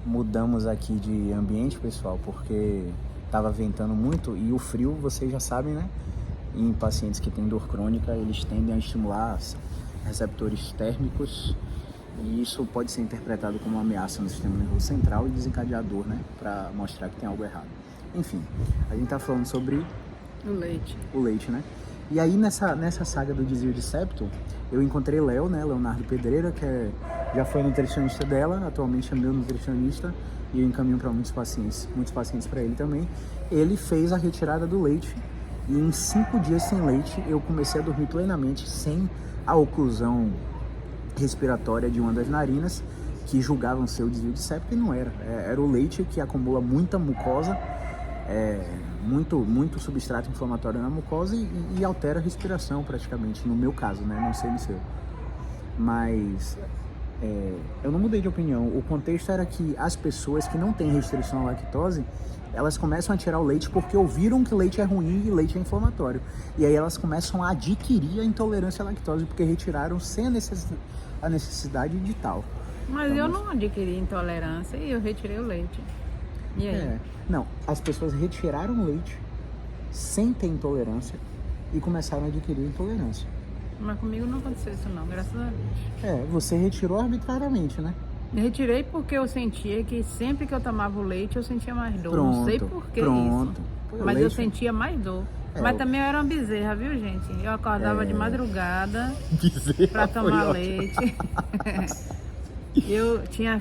mudamos aqui de ambiente, pessoal, porque estava ventando muito e o frio, vocês já sabem, né? Em pacientes que têm dor crônica, eles tendem a estimular receptores térmicos e isso pode ser interpretado como uma ameaça no sistema nervoso central e desencadear dor, né? Para mostrar que tem algo errado. Enfim, a gente tá falando sobre O leite, né? E aí nessa saga do desvio de septo, eu encontrei Léo, né? Leonardo Pedreira, que já foi nutricionista dela, atualmente é meu nutricionista, e eu encaminho para muitos pacientes para ele também. Ele fez a retirada do leite e em 5 dias sem leite eu comecei a dormir plenamente, sem a oclusão respiratória de uma das narinas, que julgavam ser o desvio de septo, e não era. Era o leite que acumula muita mucosa, muito substrato inflamatório na mucosa e altera a respiração praticamente, no meu caso, né? Não sei no seu. Mas eu não mudei de opinião. O contexto era que as pessoas que não têm restrição à lactose, elas começam a tirar o leite porque ouviram que leite é ruim e leite é inflamatório. E aí elas começam a adquirir a intolerância à lactose porque retiraram sem a necessidade de tal. Mas então, eu não adquiri intolerância e eu retirei o leite. E aí? Não, as pessoas retiraram o leite sem ter intolerância e começaram a adquirir intolerância. Mas comigo não aconteceu isso não, graças a Deus. Você retirou arbitrariamente, né? Eu retirei porque eu sentia que sempre que eu tomava o leite eu sentia mais dor. Não sei por que isso. Mas eu sentia mais dor. Mas também eu era uma bezerra, viu, gente? Eu acordava de madrugada pra tomar leite.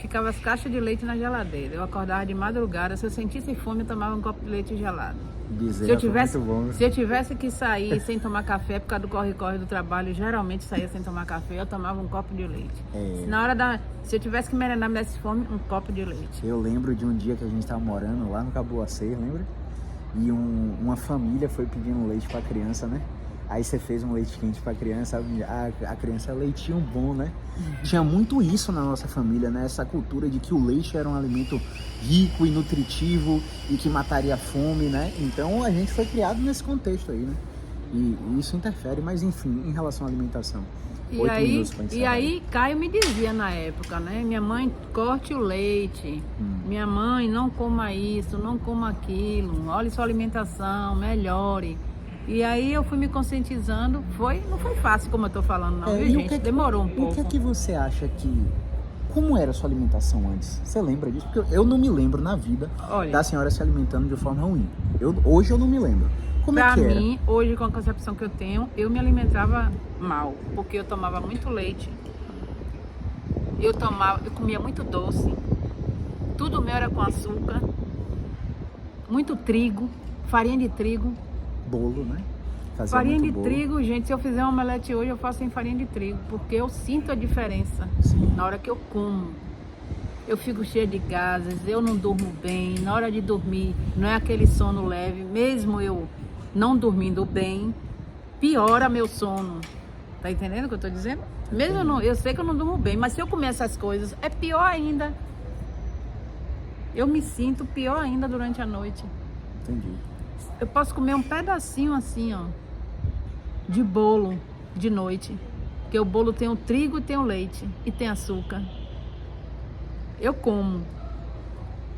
Ficava as caixas de leite na geladeira. Eu acordava de madrugada, se eu sentisse fome, eu tomava um copo de leite gelado. Se eu tivesse que sair sem tomar café, por causa do corre-corre do trabalho, geralmente saía sem tomar café, eu tomava um copo de leite. Se eu tivesse que merendar, me desse fome, um copo de leite. Eu lembro de um dia que a gente estava morando lá no Caboacê, lembra? E uma família foi pedindo leite pra criança, né? Aí você fez um leite quente pra criança, a criança é leitinho bom, né? Tinha muito isso na nossa família, né? Essa cultura de que o leite era um alimento rico e nutritivo e que mataria a fome, né? Então a gente foi criado nesse contexto aí, né? E isso interfere, mas enfim, em relação à alimentação. E aí Caio me dizia na época, né? Minha mãe, corte o leite. Minha mãe, não coma isso, não coma aquilo. Olhe sua alimentação, melhore. E aí eu fui me conscientizando, não foi fácil como eu tô falando não, viu, gente? Demorou um pouco. O que é que você acha como era a sua alimentação antes? Você lembra disso? Porque eu não me lembro na vida da senhora se alimentando de forma ruim. Hoje eu não me lembro. Como é que era? Pra mim, hoje com a concepção que eu tenho, eu me alimentava mal, porque eu tomava muito leite. Eu comia muito doce. Tudo meu era com açúcar. Muito trigo, farinha de trigo. Bolo, né? Farinha de trigo, gente, se eu fizer um omelete hoje, eu faço em farinha de trigo, porque eu sinto a diferença. Sim. Na hora que eu como. Eu fico cheia de gases, eu não durmo bem, na hora de dormir não é aquele sono leve, mesmo eu não dormindo bem, piora meu sono. Tá entendendo o que eu tô dizendo? Mesmo eu sei que eu não durmo bem, mas se eu comer essas coisas, é pior ainda. Eu me sinto pior ainda durante a noite. Entendi. Eu posso comer um pedacinho assim, ó, de bolo de noite. Porque o bolo tem o trigo, tem o leite e tem açúcar. Eu como.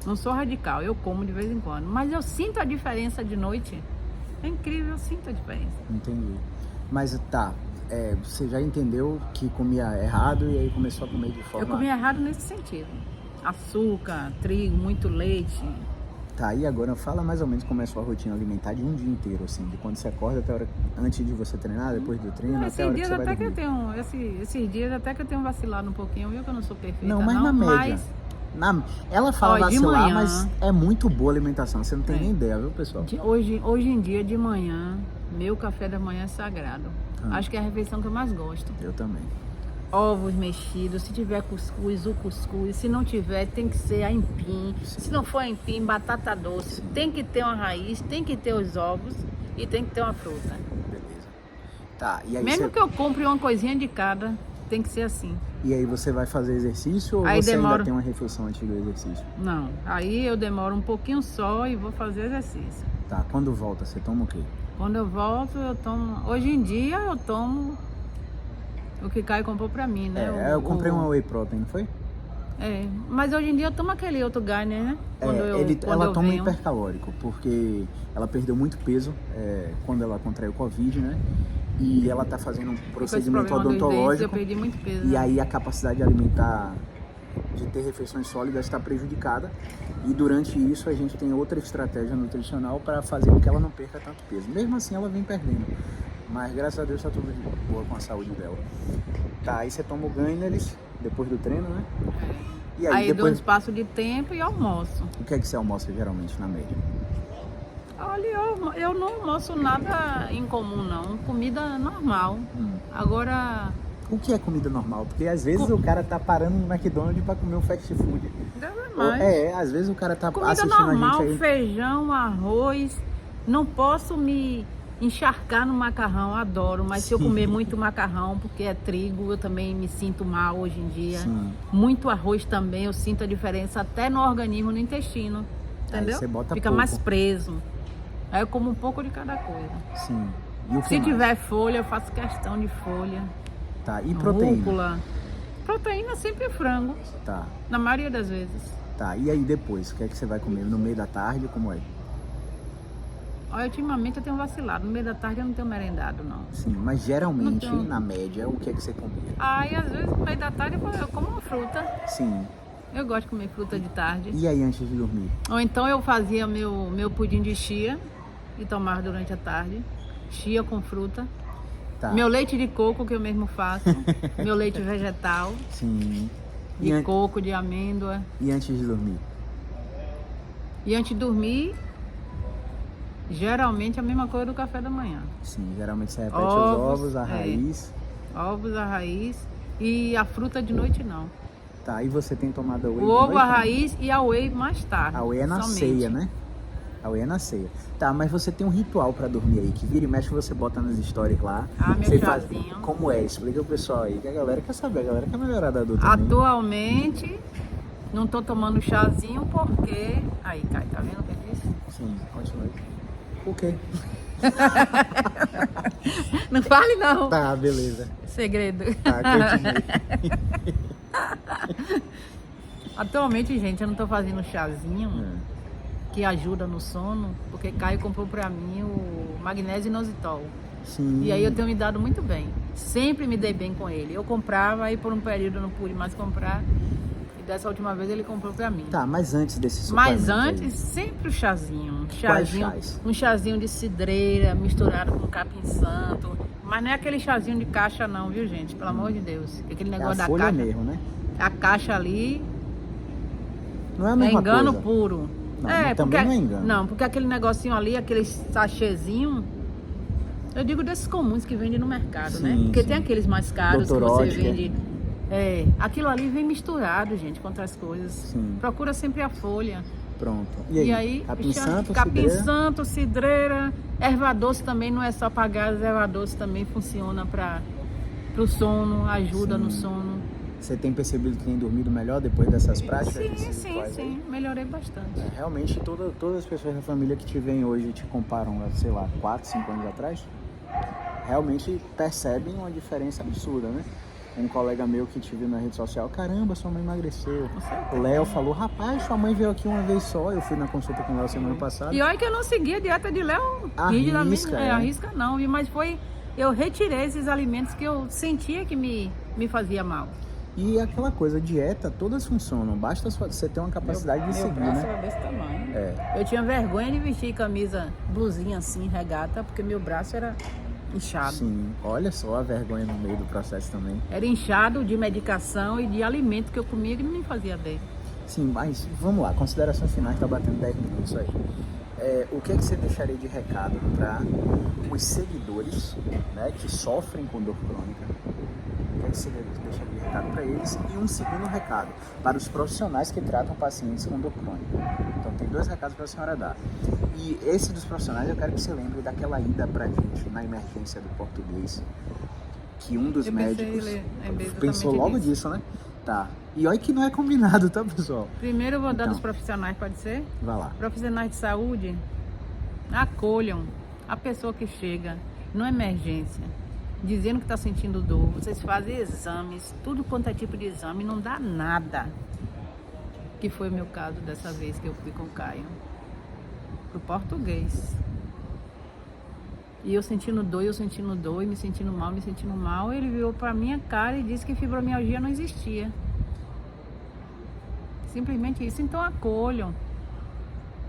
Não sou radical, eu como de vez em quando. Mas eu sinto a diferença de noite. É incrível, eu sinto a diferença. Entendi. Mas você já entendeu que comia errado e aí começou a comer de forma... Eu comia errado nesse sentido. Açúcar, trigo, muito leite... Tá, e agora fala mais ou menos como é a sua rotina alimentar de um dia inteiro, assim, de quando você acorda até a hora, antes de você treinar, depois do treino, até a hora que você vai dormir. Esses dias até que eu tenho vacilado um pouquinho, viu que eu não sou perfeita. Não, mas na média. Ela fala vacilar, mas é muito boa a alimentação, você não tem nem ideia, viu, pessoal? Hoje em dia, de manhã, meu café da manhã é sagrado. Acho que é a refeição que eu mais gosto. Eu também. Ovos mexidos, se tiver cuscuz, o cuscuz, se não tiver, tem que ser aipim, se não for aipim, batata doce, tem que ter uma raiz, tem que ter os ovos e tem que ter uma fruta. Beleza. Tá, e aí mesmo que eu compre uma coisinha de cada, tem que ser assim. E aí você vai fazer exercício ou você ainda tem uma refeição antes do exercício? Não, aí eu demoro um pouquinho só e vou fazer exercício. Tá, quando volta, você toma o quê? Quando eu volto, eu tomo... Hoje em dia eu tomo... O que Caio comprou pra mim, né? Eu comprei uma whey protein, não foi? Mas hoje em dia eu tomo aquele outro Gainer, né? Ela eu toma venho. hipercalórico, porque ela perdeu muito peso quando ela contraiu Covid, né? E ela tá fazendo um Com esse procedimento problema dos dentes, eu odontológico. perdi muito peso. E né? aí a capacidade alimentar de ter refeições sólidas está prejudicada. E durante isso a gente tem outra estratégia nutricional para fazer com que ela não perca tanto peso. Mesmo assim ela vem perdendo. Mas graças a Deus tá tudo de boa com a saúde dela. Tá, aí você toma o Gaineris depois do treino, né? E Aí dou um depois, espaço de tempo e almoço. o que é que você almoça geralmente na média? Olha, eu não almoço nada incomum, não. Comida normal. Agora, O que é comida normal? Porque às vezes o cara tá parando no McDonald's para comer um fast food. nada mais. Às vezes o cara tá Comida assistindo normal, a gente aí. feijão, arroz. Não posso me encharcar no macarrão, adoro. Mas se eu Sim. comer muito macarrão, porque é trigo, eu também me sinto mal hoje em dia. Sim. Muito arroz também, eu sinto a diferença até no organismo, no intestino. Entendeu? você bota Fica pouco. mais preso. Aí eu como um pouco de cada coisa. Sim. E o que Se mais? tiver folha, eu faço questão de folha. Tá, e proteína? Rúcula. Proteína sempre frango, Tá, na maioria das vezes. tá. E aí depois, o que é que você vai comer? No meio da tarde, como é? Olha, ultimamente eu tenho vacilado. No meio da tarde eu não tenho merendado, não. Sim, mas geralmente, Não tem. na média, o que é que você comia? Aí, às vezes, no meio da tarde eu como uma fruta. Sim. Eu gosto de comer fruta de tarde. E aí antes de dormir? Ou então eu fazia meu pudim de chia e tomava durante a tarde. Chia com fruta. Tá. Meu leite de coco que eu mesmo faço. Meu leite vegetal. Sim. De E, coco, de amêndoa. e antes de dormir? E antes de dormir, geralmente a mesma coisa do café da manhã. Sim, geralmente você repete Ovos, os ovos, a é. raiz. Ovos, a raiz e a fruta de noite não. Tá, e você tem tomado a whey O de ovo, noite, a não? raiz e a whey mais tarde. A whey é na somente. ceia, né? A whey é na ceia. Tá, mas você tem um ritual pra dormir aí, que vira e mexe você bota nas stories lá. Ah, meu Você faz... chazinho. Como é? Explica pro pessoal aí, que a galera quer saber, a galera quer melhorar da dor também. Atualmente, não tô tomando chazinho porque... Aí, Caio, tá vendo o que eu disse? Sim, continue. O quê? Não fale não. Tá, beleza. Segredo. Tá, continue. Atualmente, gente, eu não tô fazendo chazinho É. que ajuda no sono, porque Caio comprou pra mim o magnésio inositol. Sim. E aí eu tenho me dado muito bem. Sempre me dei bem com ele. Eu comprava, aí por um período eu não pude mais comprar. E dessa última vez ele comprou pra mim. Tá, mas antes desse suplemento Mas antes, aí, sempre o chazinho. Quais chás? Um chazinho de cidreira misturado com capim santo. Mas não é aquele chazinho de caixa não, viu, gente? Pelo amor de Deus. Aquele é a negócio da folha caixa. mesmo, né? A caixa ali Não é a é mesma engano coisa. puro. Não, mas também não é engano. Não, porque aquele negocinho ali, aquele sachêzinho, eu digo desses comuns que vendem no mercado, Sim, né? Porque sim. tem aqueles mais caros Dr. que você Oetker. vende. Aquilo ali vem misturado, gente, com outras coisas. Sim. Procura sempre a folha. Pronto. E aí, capim santo, capim cidreira? santo, cidreira, erva doce também não é só para gás, erva doce também funciona para o sono, ajuda Sim. no sono. Você tem percebido que tem dormido melhor depois dessas práticas? Sim, desses sim, rituais aí? sim, melhorei bastante. Realmente, todas as pessoas da família que te veem hoje e te comparam, sei lá, 4, 5 anos atrás, realmente percebem uma diferença absurda, né? Um colega meu que te viu na rede social, caramba, sua mãe emagreceu. O Léo falou, rapaz, sua mãe veio aqui uma vez só. Eu fui na consulta com o Léo semana passada. E olha que eu não segui a dieta de Léo Arrisca, é. arrisca não, viu? Mas eu retirei esses alimentos que eu sentia que me fazia mal. E aquela coisa, dieta, todas funcionam. Basta você ter uma capacidade de seguir, braço né? era desse tamanho. É. Eu tinha vergonha de vestir camisa, blusinha assim, regata, porque meu braço era inchado. Sim, olha só a vergonha no meio do processo também. Era inchado de medicação e de alimento que eu comia que não me fazia bem. Sim, mas vamos lá, considerações finais, tá batendo 10 minutos aí. O que é que você deixaria de recado para os seguidores, né, que sofrem com dor crônica? O que é que você deixaria de recado para eles? E um segundo recado para os profissionais que tratam pacientes com dor crônica. Então tem 2 recados para a senhora dar. E esse dos profissionais eu quero que você lembre daquela ida pra gente na emergência do português, que um dos médicos pensou logo disso, né? Tá. E olha que não é combinado, tá, pessoal? Primeiro eu vou dar Então. dos profissionais, pode ser? Vai lá. Profissionais de saúde, acolham a pessoa que chega numa emergência, dizendo que está sentindo dor. Vocês fazem exames, tudo quanto é tipo de exame, não dá nada. que foi o meu caso dessa vez que eu fui com o Caio, pro português. E eu sentindo dor, me sentindo mal, ele virou pra minha cara e disse que fibromialgia não existia. Simplesmente isso, então acolham.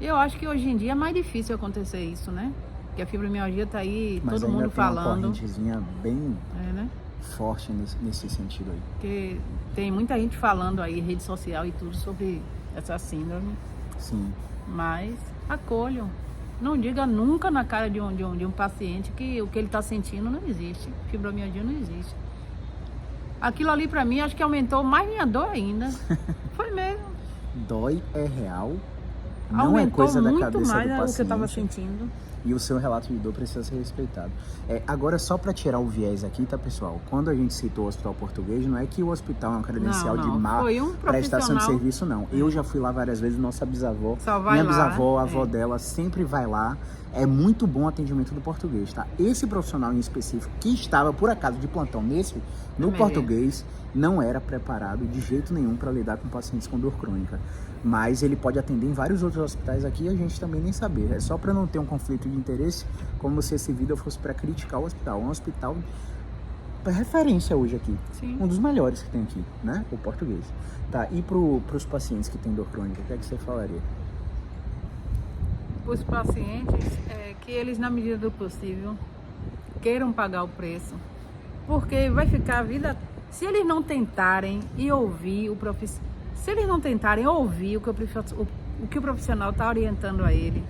Eu acho que hoje em dia é mais difícil acontecer isso, né? Porque a fibromialgia tá aí, Mas todo mundo falando. Uma correntezinha bem né? forte nesse sentido aí. Porque tem muita gente falando aí, rede social e tudo, sobre essa síndrome. Sim. Mas acolham. Não diga nunca na cara de um paciente que o que ele está sentindo não existe. Fibromialgia não existe. Aquilo ali pra mim acho que aumentou mais minha dor ainda. Foi mesmo. Dói, é real. Não Aumentou é coisa da muito cabeça mais do o que eu paciente. estava sentindo. E o seu relato de dor precisa ser respeitado. Agora, só para tirar o viés aqui, tá, pessoal? Quando a gente citou o Hospital Português, não é que o hospital é uma credencial de má prestação de serviço, não. Eu já fui lá várias vezes, nossa bisavó, minha bisavó, a avó dela, sempre vai lá. É muito bom o atendimento do Português, tá? Esse profissional em específico, que estava, por acaso, de plantão no Português, não era preparado de jeito nenhum para lidar com pacientes com dor crônica. Mas ele pode atender em vários outros hospitais aqui e a gente também nem saber. É só para não ter um conflito de interesse, como se esse vídeo fosse para criticar o hospital. É um hospital referência hoje aqui. Sim. Um dos melhores que tem aqui, né? O Português. Tá, e pros pacientes que têm dor crônica, o que é que você falaria? Os pacientes, que eles, na medida do possível, queiram pagar o preço. Porque vai ficar a vida... Se eles não tentarem e ouvir o profissional... Se eles não tentarem ouvir o que o profissional está orientando a ele,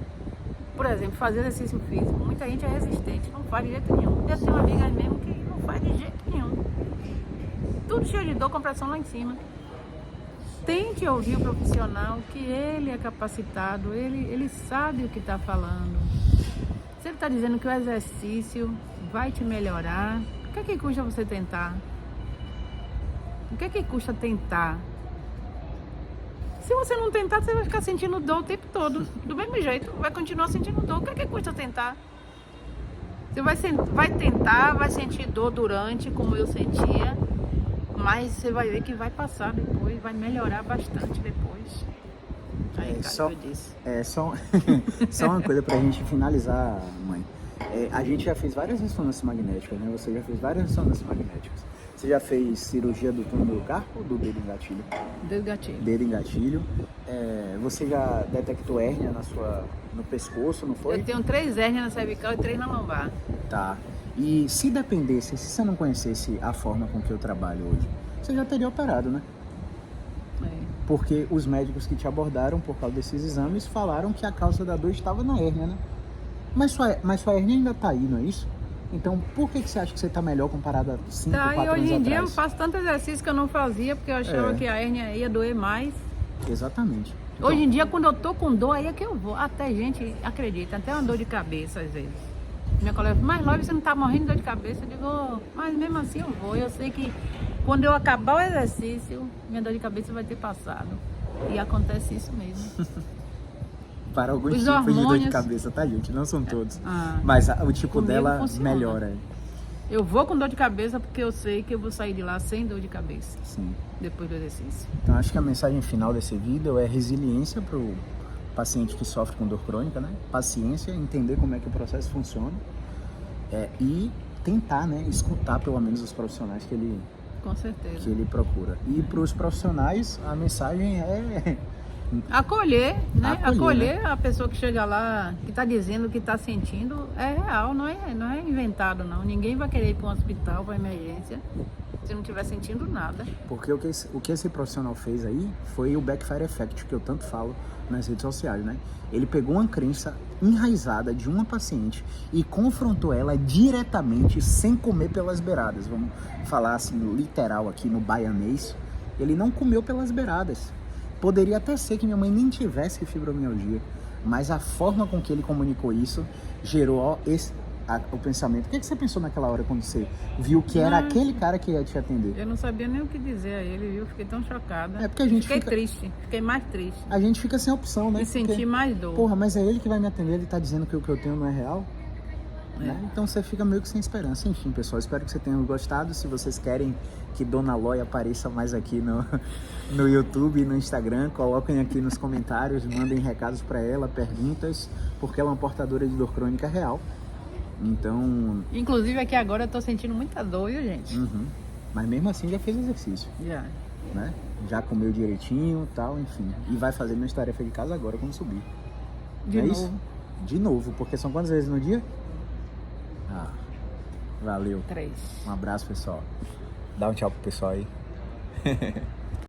por exemplo, fazer exercício físico, muita gente é resistente, não faz de jeito nenhum. Eu tenho uma amiga mesmo que não faz de jeito nenhum. Tudo cheio de dor, com pressão lá em cima. Tente ouvir o profissional, que ele é capacitado, ele sabe o que está falando. Se ele está dizendo que o exercício vai te melhorar, o que custa você tentar? O que custa tentar? Se você não tentar, você vai ficar sentindo dor o tempo todo. Do mesmo jeito, vai continuar sentindo dor. O que custa tentar? Você vai tentar, vai sentir dor durante, como eu sentia, mas você vai ver que vai passar depois, vai melhorar bastante depois. Aí, só uma coisa pra gente finalizar, mãe. A gente já fez várias ressonâncias magnéticas, né? Você já fez várias ressonâncias magnéticas. Você já fez cirurgia do túnel do carpo ou do dedo em gatilho? Dedo gatilho. Dedo em gatilho. Você já detectou hérnia no pescoço, não foi? Eu tenho 3 hérnias na cervical e 3 na lombar. Tá. E se dependesse, se você não conhecesse a forma com que eu trabalho hoje, você já teria operado, né? Porque os médicos que te abordaram por causa desses exames falaram que a causa da dor estava na hérnia, né? Mas sua hérnia ainda tá aí, não é isso? Então, por que você acha que você tá melhor comparado a 5, 4 anos atrás? E hoje em dia eu faço tanto exercício que eu não fazia, porque eu achava que a hérnia ia doer mais. Exatamente. Então, hoje em dia, quando eu tô com dor, aí é que eu vou. Até gente acredita, até uma dor de cabeça às vezes. Minha colega fala, mas Lóia, você não tá morrendo de dor de cabeça? Eu digo, mas mesmo assim eu vou. Eu sei que quando eu acabar o exercício, minha dor de cabeça vai ter passado. E acontece isso mesmo. Para alguns tipos de dor de cabeça, tá, gente? Não são todos. Mas o tipo dela funciona. Melhora. Eu vou com dor de cabeça porque eu sei que eu vou sair de lá sem dor de cabeça. Sim. Depois do exercício. Então, acho que a mensagem final desse vídeo é resiliência pro paciente que sofre com dor crônica, né? Paciência, entender como é que o processo funciona. E tentar, né? Escutar pelo menos os profissionais que ele... Com certeza. Que ele procura. E para os profissionais, a mensagem é... Acolher, né? Acolher, né? A pessoa que chega lá, que está dizendo, que está sentindo, é real, não é inventado, não. Ninguém vai querer ir para um hospital, para emergência, se não estiver sentindo nada. Porque o que esse profissional fez aí foi o backfire effect, que eu tanto falo nas redes sociais, né? Ele pegou uma crença enraizada de uma paciente e confrontou ela diretamente, sem comer pelas beiradas. Vamos falar assim, literal aqui no baianês. Ele não comeu pelas beiradas. Poderia até ser que minha mãe nem tivesse fibromialgia, mas a forma com que ele comunicou isso gerou o pensamento. O que você pensou naquela hora quando você viu que era aquele cara que ia te atender? Eu não sabia nem o que dizer a ele, viu? Fiquei tão chocada. Porque a gente fiquei mais triste. A gente fica sem opção, né? E senti mais dor. Porra, mas é ele que vai me atender, ele tá dizendo que o que eu tenho não é real? né? Então você fica meio que sem esperança. Enfim, pessoal, espero que vocês tenham gostado. Se vocês querem que Dona Loi apareça mais aqui no YouTube e no Instagram, coloquem aqui nos comentários, mandem recados para ela, perguntas, porque ela é uma portadora de dor crônica real. Então... Inclusive aqui agora eu tô sentindo muita dor, viu, gente? Mas mesmo assim já fez exercício, Já. né? Já comeu direitinho e tal, enfim. E vai fazer minha tarefa de casa agora quando subir. De É novo. isso? De novo, porque são quantas vezes no dia? Valeu. 3. Um abraço, pessoal. Dá um tchau pro pessoal aí.